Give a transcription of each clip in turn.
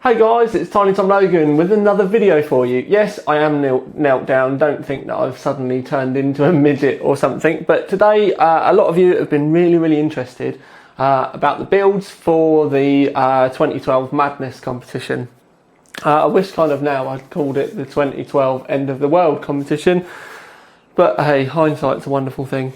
Hey guys, it's Tiny Tom Logan with another video for you. Yes, I am knelt down. Don't think that I've suddenly turned into a midget or something. But today, a lot of you have been really interested about the builds for the 2012 Madness competition. I wish kind of now I'd called it the 2012 End of the World competition. But hey, hindsight's a wonderful thing.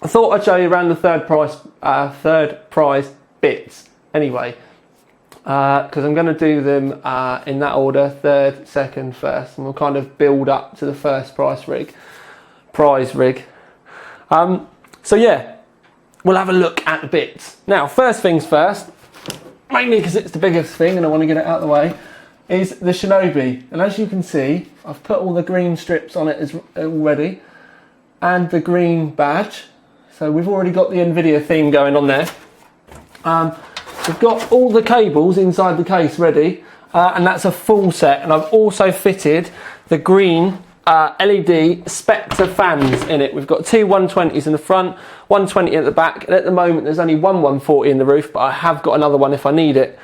I thought I'd show you around the third prize bits anyway. Because I'm going to do them in that order, third, second, first, and we'll kind of build up to the first prize rig. So yeah, we'll have a look at the bits. Now, first things first, mainly because it's the biggest thing and I want to get it out of the way, is the Shinobi. And as you can see, I've put all the green strips on it already, and the green badge. So we've already got the NVIDIA theme going on there. We've got all the cables inside the case ready, and that's a full set. And I've also fitted the green LED Spectre fans in it. We've got two 120s in the front, 120 at the back, and at the moment there's only one 140 in the roof, but I have got another one if I need it.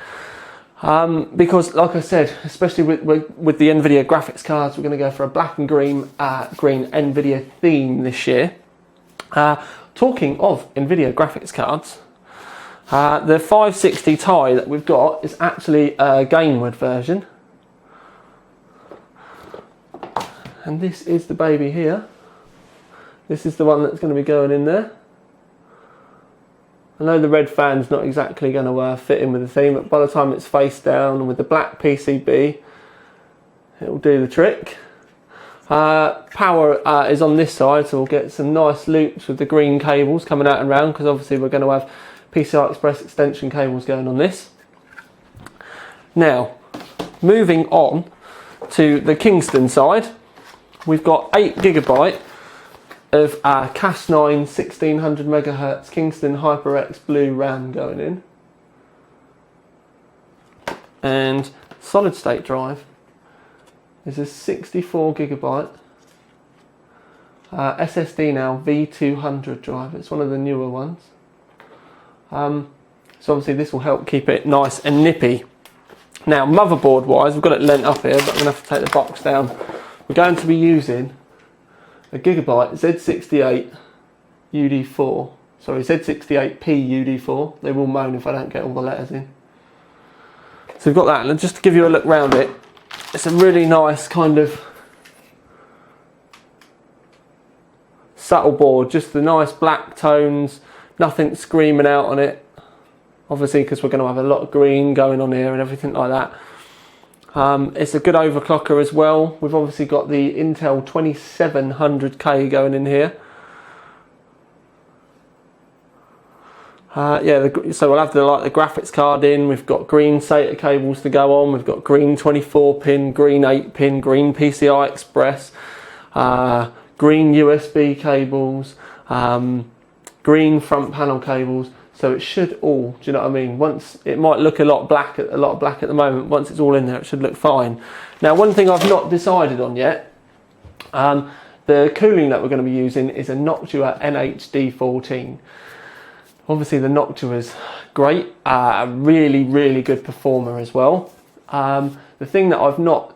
Because, like I said, especially with the NVIDIA graphics cards, we're going to go for a black and green NVIDIA theme this year. Talking of NVIDIA graphics cards, the 560 Ti that we've got is actually a Gainward version. And this is the baby here. This is the one that's going to be going in there. I know the red fan's not exactly going to fit in with the theme, but by the time it's face down and with the black PCB, it'll do the trick. Power is on this side, so we'll get some nice loops with the green cables coming out and round, because obviously we're going to have PCI Express extension cables going on this. Now, moving on to the Kingston side, we've got 8 GB of Cas9 1600 MHz Kingston HyperX Blue RAM going in, and solid state drive is a 64 GB SSD now V200 drive. It's one of the newer ones. So obviously this will help keep it nice and nippy. Now, motherboard wise, we've got it lent up here, but I'm going to have to take the box down. We're going to be using a Gigabyte Z68 UD4. Sorry, Z68P UD4. They will moan if I don't get all the letters in. So we've got that, and just to give you a look round it, it's a really nice kind of subtle board, just the nice black tones, nothing screaming out on it, obviously because we're going to have a lot of green going on here and everything like that. It's a good overclocker as well. We've obviously got the Intel 2700K going in here. So we'll have the graphics card in. We've got green SATA cables to go on. We've got green 24-pin, green 8-pin, green PCI Express, green USB cables, green front panel cables. So it should all, do you know what I mean? Once it might look a lot black at the moment. Once it's all in there, it should look fine. Now, one thing I've not decided on yet, the cooling that we're going to be using is a Noctua NHD14. Obviously the Noctua is great, really good performer as well. The thing that I've not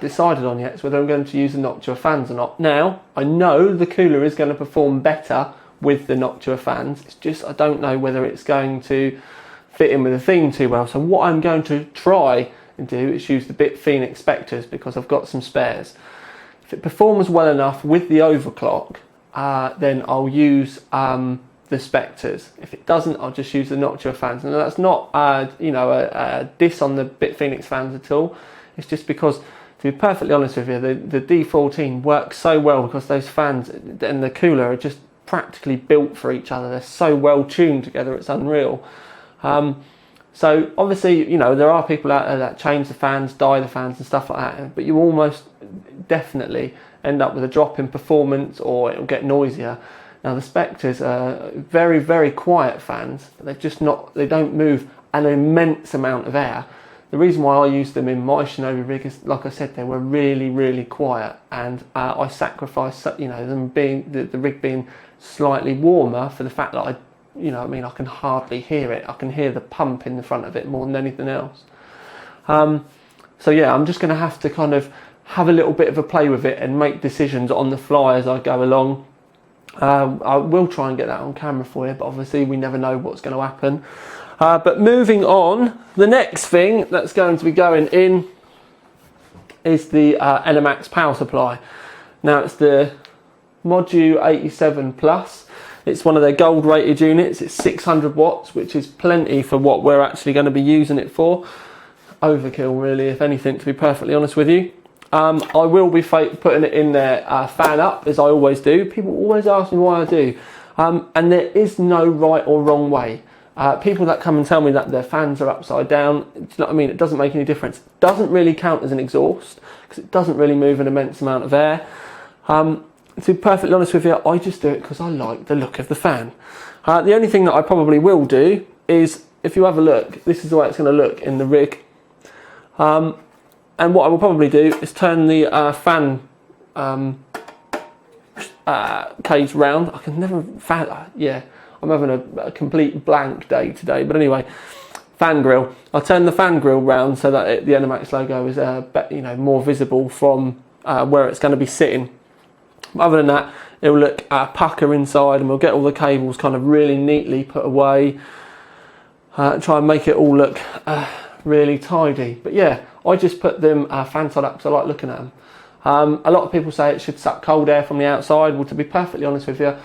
decided on yet is whether I'm going to use the Noctua fans or not. Now, I know the cooler is going to perform better with the Noctua fans. It's just I don't know whether it's going to fit in with the theme too well. So what I'm going to try and do is use the BitFenix Spectres, because I've got some spares. If it performs well enough with the overclock, then I'll use the Spectres. If it doesn't, I'll just use the Noctua fans. And that's not a diss on the BitFenix fans at all. It's just because, to be perfectly honest with you, the D14 works so well because those fans and the cooler are just practically built for each other. They're so well tuned together, it's unreal. So obviously, there are people out there that change the fans, dye the fans and stuff like that, but you almost definitely end up with a drop in performance, or it'll get noisier. Now the Spectres are very quiet fans. They don't move an immense amount of air. The reason why I used them in my Shinobi rig is, like I said, they were really quiet, and I sacrificed, them being the rig being slightly warmer for the fact that I can hardly hear it. I can hear the pump in the front of it more than anything else. So yeah, I'm just going to have to kind of have a little bit of a play with it and make decisions on the fly as I go along. I will try and get that on camera for you, but obviously we never know what's going to happen. But moving on, the next thing that's going to be going in is the Enermax power supply. Now it's the Module 87 Plus. It's one of their gold rated units. It's 600 watts, which is plenty for what we're actually going to be using it for. Overkill really, if anything, to be perfectly honest with you. I will be putting it in there fan up, as I always do. People always ask me why I do. And there is no right or wrong way. People that come and tell me that their fans are upside down, do you know what I mean? It doesn't make any difference. It doesn't really count as an exhaust because it doesn't really move an immense amount of air. To be perfectly honest with you, I just do it because I like the look of the fan. The only thing that I probably will do is, if you have a look, this is the way it's going to look in the rig. And what I will probably do is turn the fan cage round. I can never yeah, I'm having a complete blank day today. But anyway, fan grill. I'll turn the fan grill round so that the Enermax logo is more visible from where it's going to be sitting. Other than that, it will look pucker inside, and we'll get all the cables kind of really neatly put away. Try and make it all look really tidy. But yeah, I just put them fan side up because I like looking at them. A lot of people say it should suck cold air from the outside. Well, to be perfectly honest with you,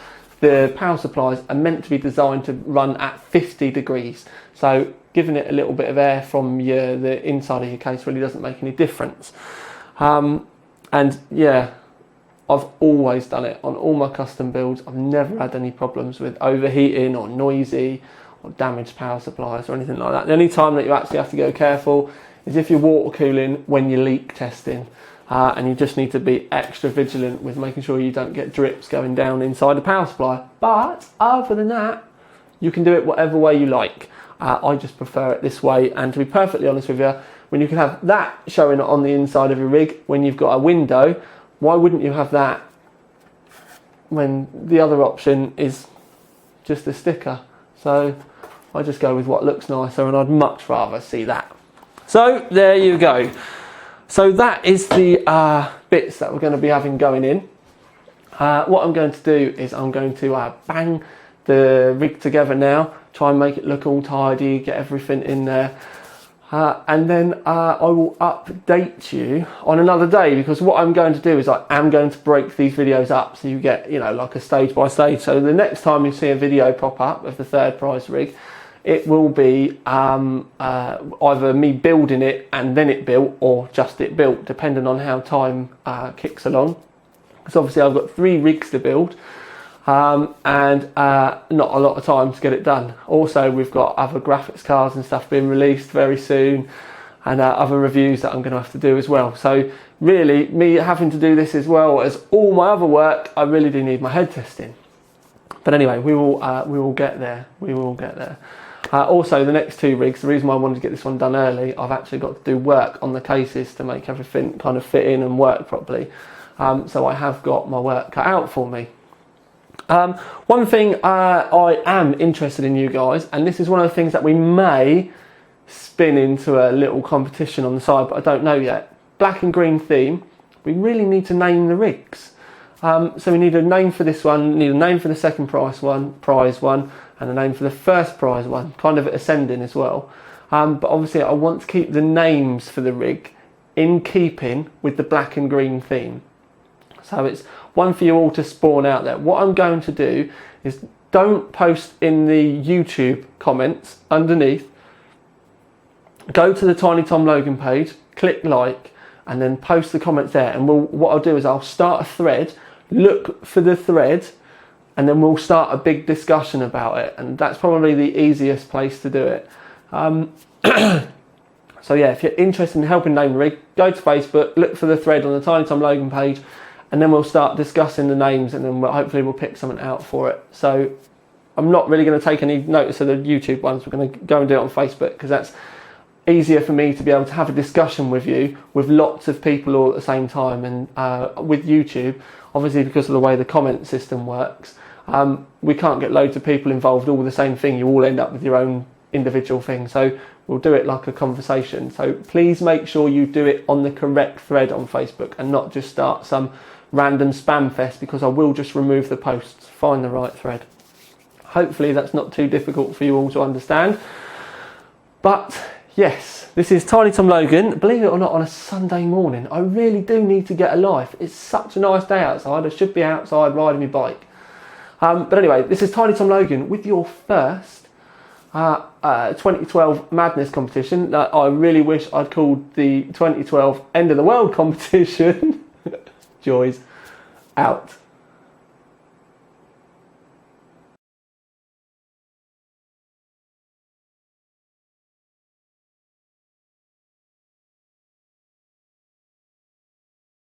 the power supplies are meant to be designed to run at 50 degrees. So giving it a little bit of air from the inside of your case really doesn't make any difference. And yeah, I've always done it on all my custom builds. I've never had any problems with overheating or noisy or damaged power supplies or anything like that. The only time that you actually have to go careful is if you're water cooling when you're leak testing, and you just need to be extra vigilant with making sure you don't get drips going down inside the power supply. But other than that, you can do it whatever way you like. I just prefer it this way, and to be perfectly honest with you, when you can have that showing on the inside of your rig when you've got a window, why wouldn't you have that when the other option is just a sticker? So I just go with what looks nicer, and I'd much rather see that. So there you go. So that is the bits that we're going to be having going in. What I'm going to do is I'm going to bang the rig together now, try and make it look all tidy, get everything in there. And then I will update you on another day, because what I'm going to do is I am going to break these videos up so you get, like a stage by stage. So the next time you see a video pop up of the third prize rig, it will be either me building it and then it built, or just it built, depending on how time kicks along. Because obviously I've got 3 rigs to build, and not a lot of time to get it done. Also, we've got other graphics cards and stuff being released very soon, and other reviews that I'm going to have to do as well. So really, me having to do this as well as all my other work, I really do need my head testing. But anyway, we will get there. We will get there. Also, the next 2 rigs, the reason why I wanted to get this one done early, I've actually got to do work on the cases to make everything kind of fit in and work properly. So I have got my work cut out for me. One thing I am interested in, you guys, and this is one of the things that we may spin into a little competition on the side, but I don't know yet. Black and green theme, we really need to name the rigs. So we need a name for this one, need a name for the second prize one, and a name for the first prize one, kind of ascending as well. But obviously I want to keep the names for the rig in keeping with the black and green theme. So it's one for you all to spawn out there. What I'm going to do is, don't post in the YouTube comments underneath. Go to the Tiny Tom Logan page, click like, and then post the comments there. And what I'll do is I'll start a thread, look for the thread, and then we'll start a big discussion about it. And that's probably the easiest place to do it. So yeah, if you're interested in helping name the rig, go to Facebook, look for the thread on the Tiny Tom Logan page, and then we'll start discussing the names, and then hopefully we'll pick something out for it. So I'm not really going to take any notice of the YouTube ones. We're going to go and do it on Facebook, because that's easier for me to be able to have a discussion with you, with lots of people all at the same time. And with YouTube, obviously because of the way the comment system works, we can't get loads of people involved all with the same thing. You all end up with your own individual thing. So we'll do it like a conversation. So please make sure you do it on the correct thread on Facebook and not just start some random spam fest, because I will just remove the posts. Find the right thread. Hopefully that's not too difficult for you all to understand. But yes, this is Tiny Tom Logan. Believe it or not, on a Sunday morning. I really do need to get a life. It's such a nice day outside. I should be outside riding my bike. But anyway, this is Tiny Tom Logan with your first 2012 Madness competition that I really wish I'd called the 2012 End of the World competition. Joys out.